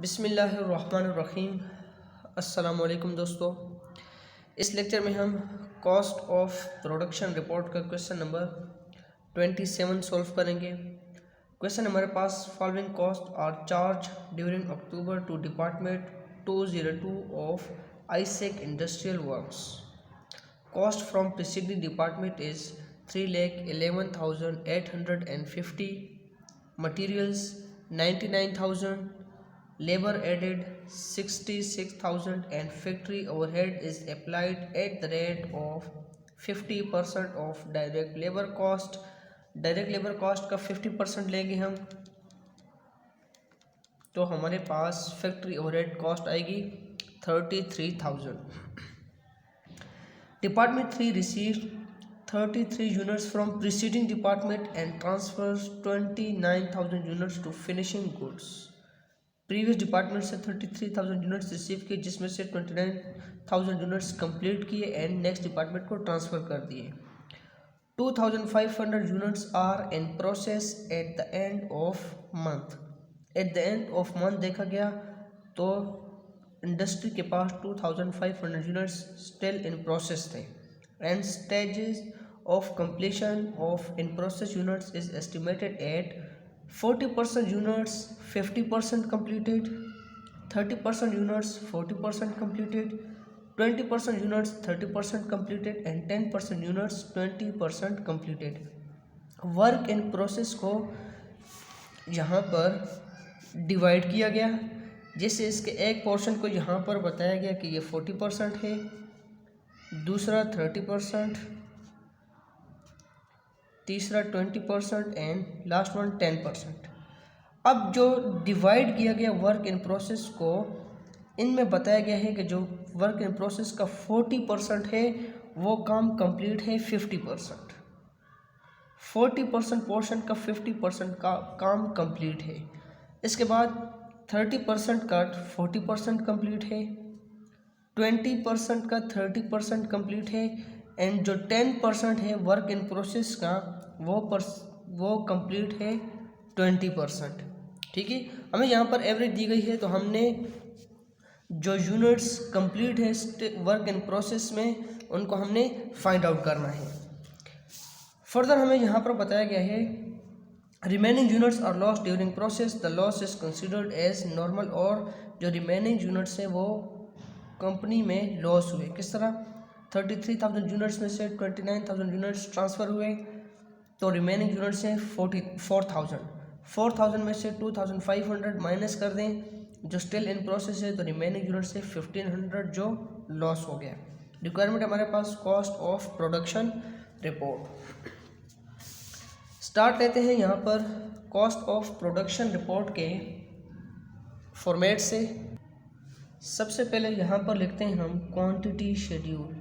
बिस्मिल्लाहिर्रहमानिर्रहीम। अस्सलाम वालेकुम दोस्तों। इस लेक्चर में हम कॉस्ट ऑफ प्रोडक्शन रिपोर्ट का क्वेश्चन नंबर 27 सॉल्व करेंगे। क्वेश्चन हमारे पास following cost are charge during October to department 202 of Isaac industrial works. Cost from preceding department is 3,11,850, materials 99,000, labor added 66,000 and factory overhead is applied at the rate of 50% of direct labor cost। Direct labour cost का 50% लेंगे हम तो हमारे पास factory overhead cost आएगी 33,000। Department 3 received 33 units from preceding department and transfers 29,000 units to finishing goods। Previous department से 33,000 units receive किए जिसमें से 29,000 यूनिट्स कंप्लीट किए एंड नेक्स्ट डिपार्टमेंट को ट्रांसफ़र कर दिए। 2,500 units are in process at the end of month. At the end of month देखा गया तो इंडस्ट्री के पास 2,500 यूनिट्स स्टिल इन प्रोसेस थे and stages of completion of in process units is estimated at 40% units 50% completed, 30% units 40% completed, 20% units 30% completed and 10% units 20% completed। Work in process को यहाँ पर divide किया गया, जैसे इसके एक पोर्शन को यहाँ पर बताया गया कि ये 40% है, दूसरा 30%, तीसरा 20% एंड लास्ट वन 10%। अब जो डिवाइड किया गया वर्क इन प्रोसेस को, इनमें बताया गया है कि जो वर्क इन प्रोसेस का 40% है वो काम कंप्लीट है 50%। 40% पोर्शन का 50% का काम कंप्लीट है। इसके बाद 30% का 40% कंप्लीट है, 20% का 30% कंप्लीट है एंड जो 10% है वर्क इन प्रोसेस का वो कंप्लीट है 20%। ठीक है, हमें यहाँ पर एवरेज दी गई है तो हमने जो यूनिट्स कंप्लीट है वर्क इन प्रोसेस में उनको हमने फाइंड आउट करना है। फर्दर हमें यहाँ पर बताया गया है remaining units are loss during process, the loss is considered as normal. और जो रिमेनिंग यूनिट्स हैं वो कंपनी में लॉस हुए। किस तरह? 33,000 यूनिट्स में से 29,000 यूनिट्स ट्रांसफ़र हुए तो रिमेनिंग यूनिट्स हैं 4,000 में से 2,500 माइनस कर दें जो स्टिल इन प्रोसेस है तो रिमेनिंग यूनिट्स से 1,500 जो लॉस हो गया। रिक्वायरमेंट हमारे पास cost of production report. Start लेते हैं यहाँ पर कॉस्ट ऑफ प्रोडक्शन रिपोर्ट के फॉर्मेट से। सबसे पहले यहाँ पर लिखते हैं हम quantity schedule.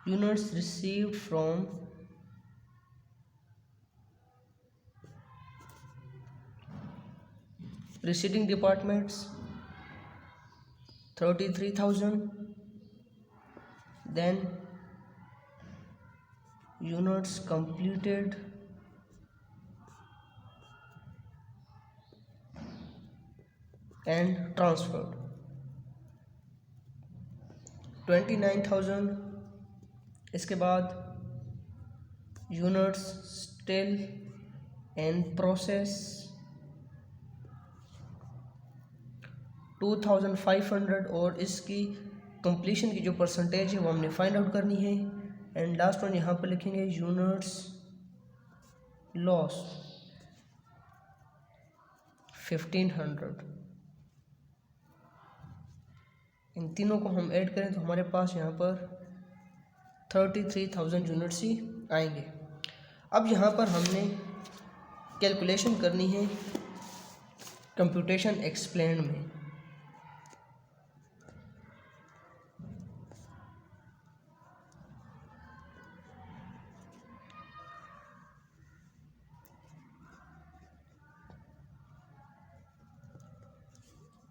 Units received from preceding departments 33,000, then units completed and transferred 29,000। इसके बाद यूनिट्स स्टिल इन प्रोसेस 2,500 और इसकी कंप्लीशन की जो परसेंटेज है वो हमने फाइंड आउट करनी है। एंड लास्ट वन यहाँ पर लिखेंगे यूनिट्स लॉस 1,500। इन तीनों को हम ऐड करें तो हमारे पास यहाँ पर 33,000 यूनिट्स ही आएंगे। अब यहाँ पर हमने कैलकुलेशन करनी है कंप्यूटेशन एक्सप्लेन में।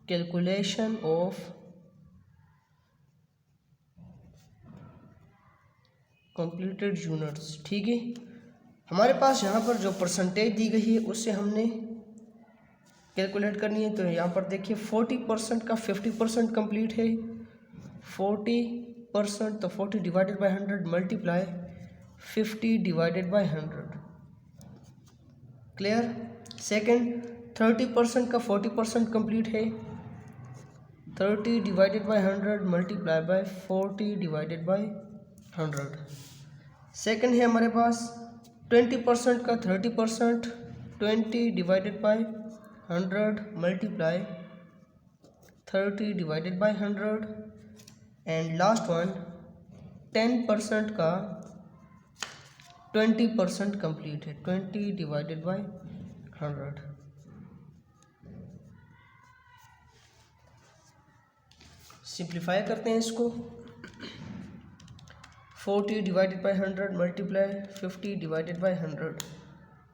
Calculation of completed units. ठीक है, हमारे पास यहाँ पर जो परसेंटेज दी गई है उससे हमने कैलकुलेट करनी है। तो यहाँ पर देखिए 40% का 50% कंप्लीट है, 40%, तो 40 divided by 100 multiply 50 divided by 100। Clear. Second, 30% का 40% कंप्लीट है, 30 divided by 100 multiply by 40 divided by 100। Second है हमारे पास 20% का 30%, 20 divided by 100 multiply 30 divided by 100। And last one 10% का 20% कंप्लीट है, 20 डिवाइडेड बाई 100। सिंप्लीफाई करते हैं इसको। 40 divided by 100 multiply 50 divided by 100।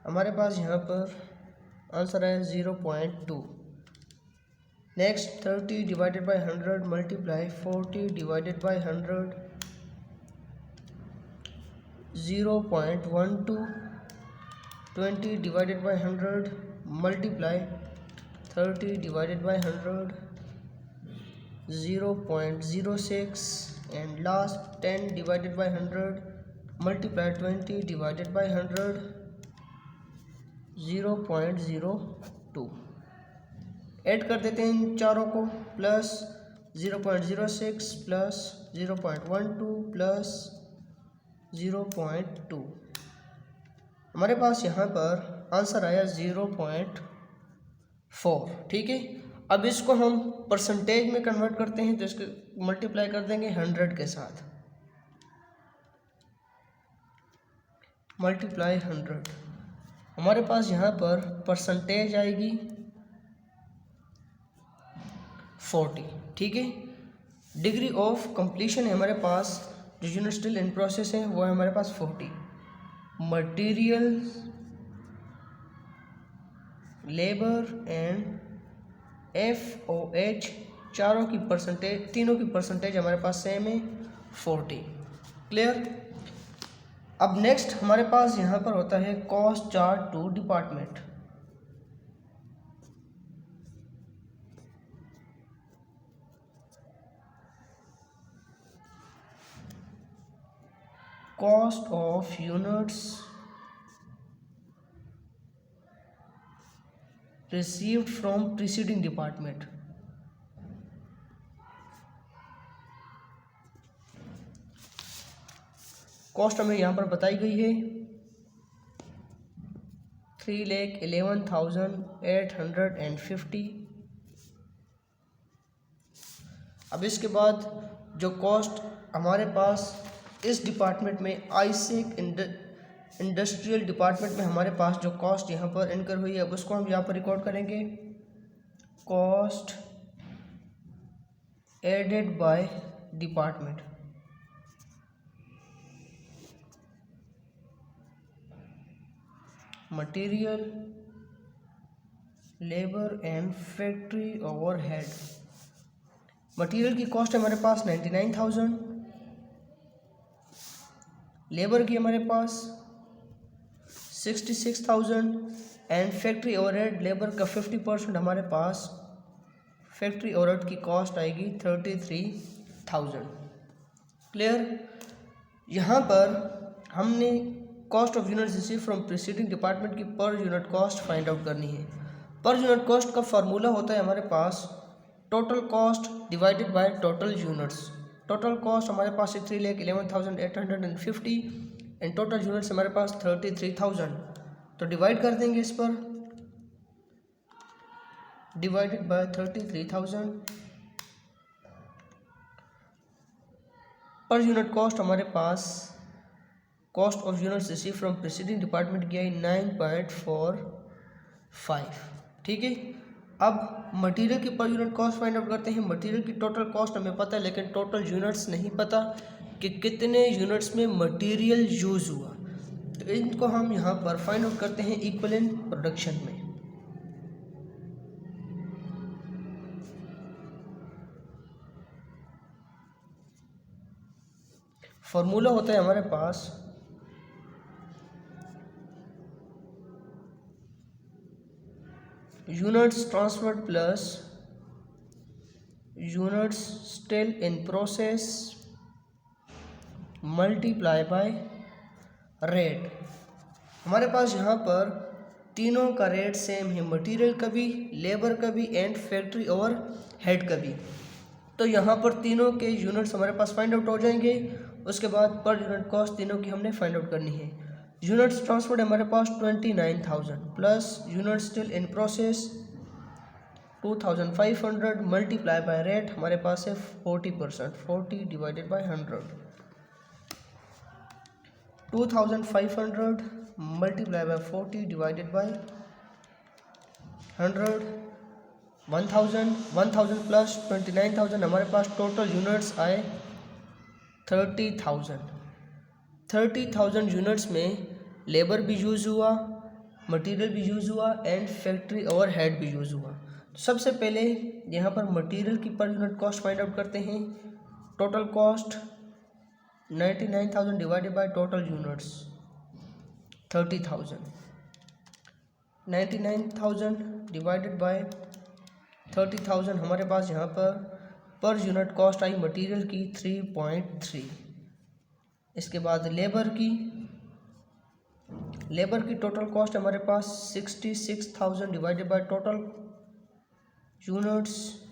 हमारे पास यहाँ पर आंसर है 0.2। Next 30 divided by 100 multiply 40 divided by 100, 0.12। 20 divided by 100 multiply 30 divided by 100, 0.06। And last 10 divided by 100 multiply 20 divided by 100, 0.02। Add कर देते हैं इन चारों को, प्लस 0.06 प्लस 0.12 प्लस 0.2। हमारे पास यहाँ पर आंसर आया 0.4। ठीक है, अब इसको हम परसेंटेज में कन्वर्ट करते हैं, तो इसको मल्टीप्लाई कर देंगे 100 के साथ, मल्टीप्लाई 100। हमारे पास यहाँ पर परसेंटेज आएगी 40। ठीक है, डिग्री ऑफ कंप्लीशन है हमारे पास, जो यूनिट स्टिल इन प्रोसेस है वो है हमारे पास 40। मटेरियल, लेबर एंड FOH चारों की परसेंटेज, तीनों की परसेंटेज हमारे पास सेम है 40। क्लियर। अब नेक्स्ट हमारे पास यहाँ पर होता है cost chart to department. Cost of units received from preceding department। Cost हमें यहाँ पर बताई गई है 3,11,850। अब इसके बाद जो कॉस्ट हमारे पास इस डिपार्टमेंट में आईसेक इंडस्ट्रियल डिपार्टमेंट में हमारे पास जो कॉस्ट यहाँ पर इनकर हुई है, अब उसको हम यहाँ पर रिकॉर्ड करेंगे। Cost added by department, material, labour and factory overhead. Material की कॉस्ट है हमारे पास 99,000, लेबर की हमारे पास 66,000 एंड फैक्ट्री ओवरहेड, लेबर का 50% हमारे पास फैक्ट्री ओवरहेड की कॉस्ट आएगी 33,000। क्लियर। यहाँ पर हमने cost of units receive from preceding department की per unit cost find out करनी है। पर यूनिट कॉस्ट का फार्मूला होता है हमारे पास total cost divided by total units. Total cost हमारे पास है 3,11,850 एंड टोटल यूनिट्स हमारे पास 33,000। तो डिवाइड कर देंगे इस पर, डिवाइडेड बाय 33,000। पर यूनिट कॉस्ट हमारे पास cost of units receive from preceding department की आई 9.45। ठीक है, अब मटेरियल की per unit cost find out करते हैं। मटेरियल की टोटल कॉस्ट हमें पता है, लेकिन टोटल यूनिट्स नहीं पता कि कितने यूनिट्स में मटेरियल यूज़ हुआ। तो इनको हम यहाँ पर फाइंड आउट करते हैं इक्विवेलेंट प्रोडक्शन में। फॉर्मूला होता है हमारे पास units transferred plus units still in process multiply by rate. हमारे पास यहाँ पर तीनों का रेट सेम है, मटेरियल का भी, लेबर का भी एंड फैक्ट्री ओवर हेड का भी। तो यहाँ पर तीनों के यूनिट्स हमारे पास फाइंड आउट हो जाएंगे। उसके बाद पर यूनिट कॉस्ट तीनों की हमने फाइंड आउट करनी है। यूनिट्स ट्रांसफर्ड हमारे पास 29,000 plus unit still in process 2,500 multiply by rate हमारे पास है 40%, 40 divided by 100। 2,500 multiply by 40 divided by 100। 1,000 plus 29,000 हमारे पास टोटल यूनिट्स आए 30,000। 30,000 यूनिट्स में लेबर भी यूज़ हुआ, मटेरियल भी यूज़ हुआ एंड फैक्ट्री ओवरहेड भी यूज़ हुआ। सबसे पहले यहाँ पर मटेरियल की per unit cost find out करते हैं। Total cost 99,000 divided by total units 30,000। 99,000 divided by 30,000 हमारे पास यहाँ पर यूनिट कॉस्ट आई मटेरियल की 3.3। इसके बाद लेबर की टोटल कॉस्ट हमारे पास 66,000 divided by total units.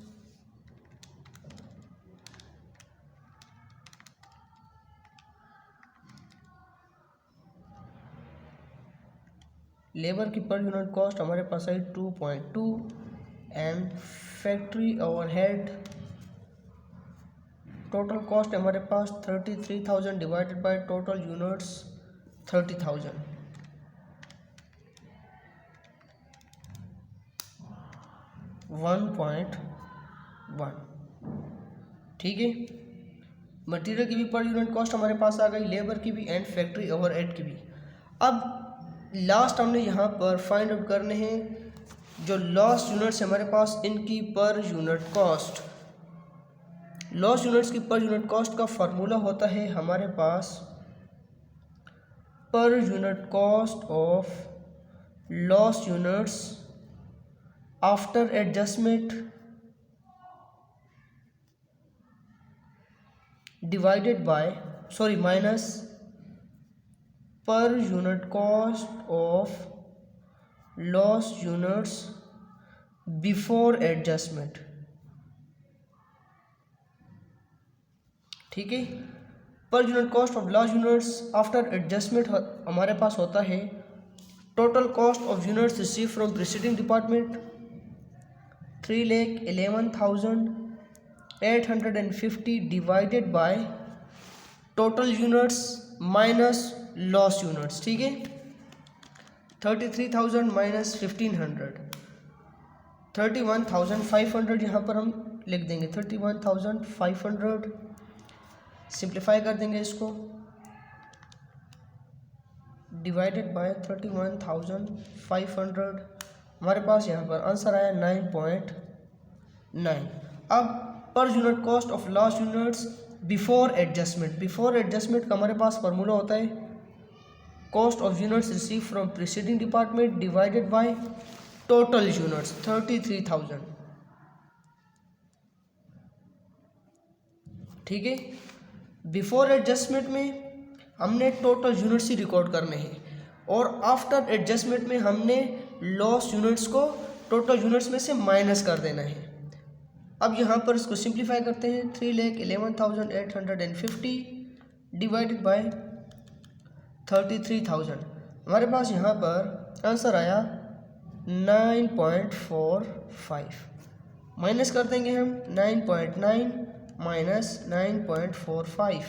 Labour की पर यूनिट कॉस्ट हमारे पास आई 2.2 and factory overhead total cost हमारे पास 33,000 डिवाइडेड बाय टोटल यूनिट्स 30,000। 1.1। ठीक है, मटेरियल की भी पर यूनिट कॉस्ट हमारे पास आ गई, लेबर की भी एंड फैक्ट्री ओवरहेड की भी। अब लास्ट हमने यहाँ पर फाइंड आउट करने हैं जो लॉस यूनिट्स हमारे पास, इनकी पर यूनिट कॉस्ट। लॉस यूनिट्स की पर यूनिट कॉस्ट का फार्मूला होता है हमारे पास per unit cost of loss units after adjustment divided by minus per unit cost of loss units before adjustment. ठीक है, per unit cost of loss units after adjustment हमारे पास होता है total cost of units receive from preceding department 3,11,850 divided by total units minus loss units. ठीक है, 33,000 minus 1,500, 31,500 यहाँ पर हम लिख देंगे 31,500। सिंप्लीफाई कर देंगे इसको, डिवाइडेड बाय 31,500 हमारे पास यहाँ पर आंसर आया 9.9। अब पर unit cost of loss units before adjustment. Before adjustment का हमारे पास फार्मूला होता है cost of units receive from preceding department divided by total units 33,000। ठीक है, बिफोर एडजस्टमेंट में हमने टोटल यूनिट्स ही रिकॉर्ड करने हैं और आफ्टर एडजस्टमेंट में हमने लॉस यूनिट्स को टोटल यूनिट्स में से माइनस कर देना है। अब यहाँ पर इसको सिंप्लीफाई करते हैं 3,11,850 डिवाइडेड बाय 33,000 हमारे पास यहाँ पर आंसर आया 9.45। माइनस कर देंगे हम 9.9 माइनस 9.45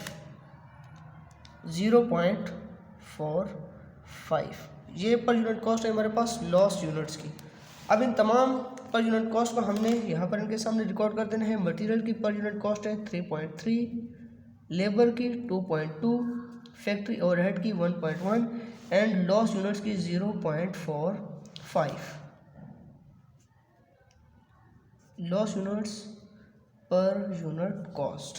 0.45। ये पर यूनिट कॉस्ट है हमारे पास लॉस यूनिट्स की। अब इन तमाम पर यूनिट कॉस्ट को हमने यहाँ पर इनके सामने रिकॉर्ड कर देना है। मटेरियल की पर यूनिट कॉस्ट है 3.3, लेबर की 2.2, फैक्ट्री ओवरहेड की 1.1 एंड लॉस यूनिट्स की 0.45। लॉस यूनिट्स पर यूनिट कॉस्ट।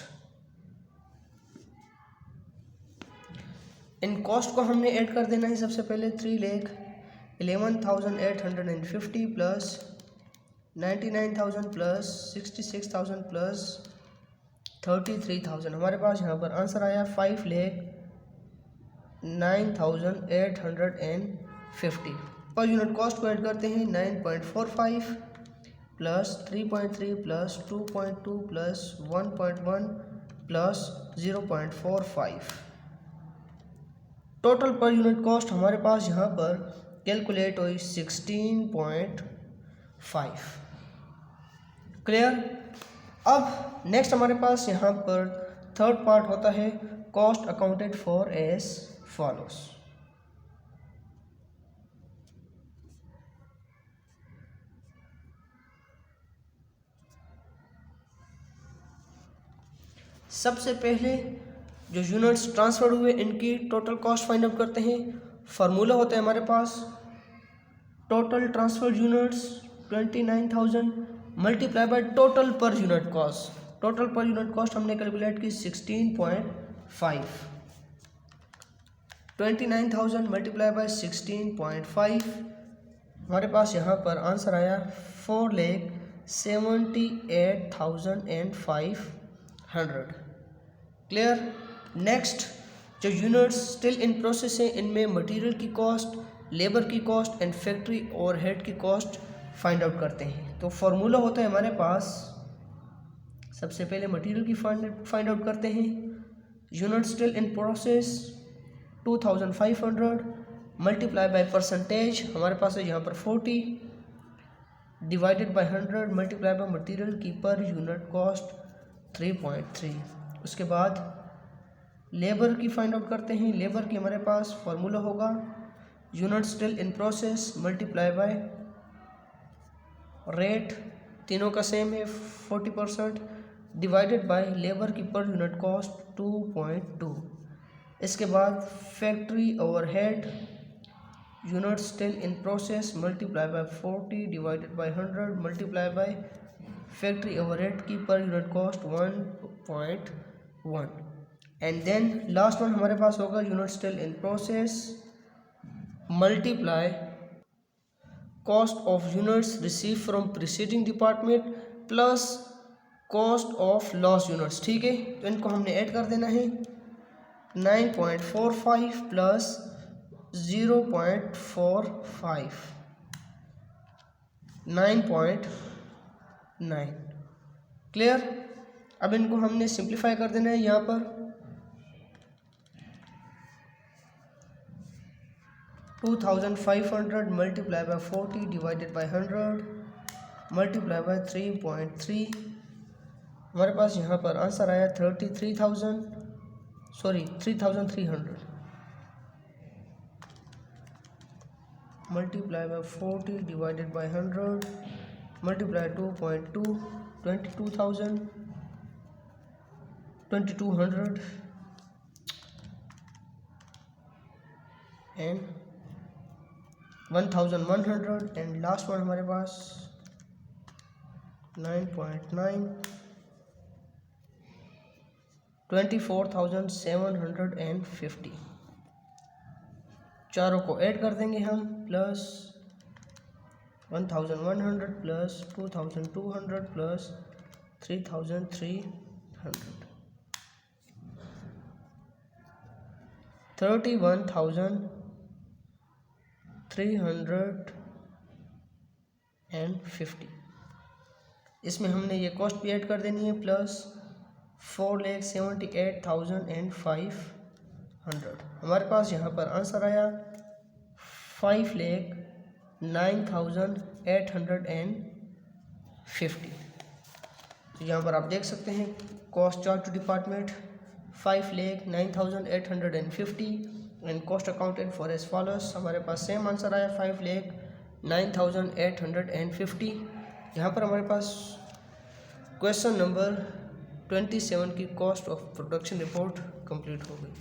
इन कॉस्ट को हमने ऐड कर देना है। सबसे पहले 3,11,850 प्लस 99,000 प्लस 66,000 प्लस 33,000। हमारे पास यहाँ पर आंसर आया 5,09,850। पर यूनिट कॉस्ट को ऐड करते हैं 9.45 plus 3.3 plus 2.2 plus 1.1 plus 0.45। Total per unit cost हमारे पास यहाँ पर कैलकुलेट हुई 16.5। क्लियर। अब नेक्स्ट हमारे पास यहाँ पर थर्ड पार्ट होता है cost accounted for as follows. सबसे पहले जो यूनिट्स ट्रांसफर हुए इनकी टोटल कॉस्ट फाइंड आउट करते हैं। फार्मूला होता है हमारे पास total transfer units 29,000 multiply by total per unit cost. Total per unit cost हमने कैलकुलेट की 16.5। 29,000 मल्टीप्लाई बाय 16.5 हमारे पास यहाँ पर आंसर आया 4,78,500। क्लियर। नेक्स्ट जो यूनिट्स स्टिल इन प्रोसेस है इनमें मटेरियल की कॉस्ट, लेबर की कॉस्ट एंड फैक्ट्री ओवरहेड की कॉस्ट फाइंड आउट करते हैं। तो फार्मूला होता है हमारे पास, सबसे पहले मटेरियल की फाइंड आउट करते हैं। Unit still in process 2,500 multiply by percentage हमारे पास है यहाँ पर 40 divided by 100 multiply by material की पर यूनिट कॉस्ट 3.3। उसके बाद लेबर की फाइंड आउट करते हैं। लेबर की हमारे पास फार्मूला होगा unit still in process multiply by rate, तीनों का सेम है 40% डिवाइडेड बाय लेबर की पर यूनिट कॉस्ट 2.2। इसके बाद factory overhead unit still in process multiply by 40 divided by 100 multiply by factory overhead की per unit cost 1.1। And then last one हमारे पास होगा unit still in process multiply cost of units receive from preceding department plus cost of loss units. ठीक है, तो इनको हमने add कर देना है 9.45 प्लस 0.45 9.9। क्लियर। अब इनको हमने सिंप्लीफाई कर देना है। यहाँ पर 2,500 multiply by 40 divided by 100 multiply bye 3.3 हमारे पास यहाँ पर आंसर आया 3,300 multiply by 40 divided by 100 multiply 2.2 2200 and 1,100 and last one हमारे पास 9.9 24,750। चारों को ऐड कर देंगे हम प्लस 1,100 प्लस 2,200 प्लस 3,300 31,350। इसमें हमने ये कॉस्ट भी ऐड कर देनी है प्लस 4,78,500। हमारे पास यहाँ पर आंसर आया 5,09,850। तो यहाँ पर आप देख सकते हैं cost charge to department 5,09,850 and cost accounted for as follows. हमारे पास सेम आंसर आया 5,09,850। यहाँ पर हमारे पास क्वेश्चन नंबर 27 की cost of production report complete हो गई।